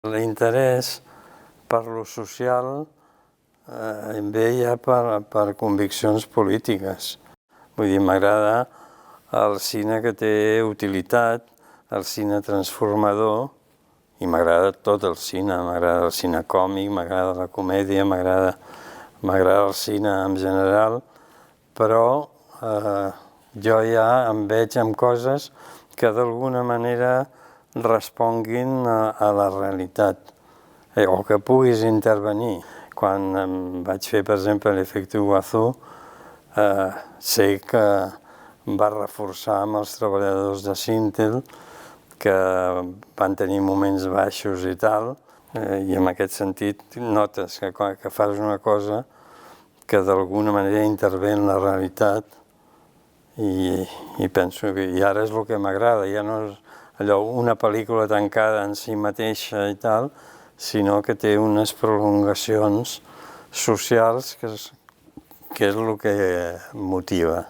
L'interès per lo social em ve ja per conviccions polítiques. Vull dir, m'agrada el cine que té utilitat, el cine transformador, i m'agrada tot el cine. M'agrada el cine còmic, m'agrada la comèdia, m'agrada el cine en general, però jo ja em veig amb coses que d'alguna manera responguin a la realitat o que puguis intervenir. Quan vaig fer, per exemple, l'efecte Iguazú, sé que va reforçar amb els treballadors de Sintel, que van tenir moments baixos i tal, i en aquest sentit notes que fas una cosa que d'alguna manera intervé en la realitat, i penso que ara és el que m'agrada, ja no és allò una pel·lícula tancada en si mateixa i tal, sinó que té unes prolongacions socials que és el que motiva.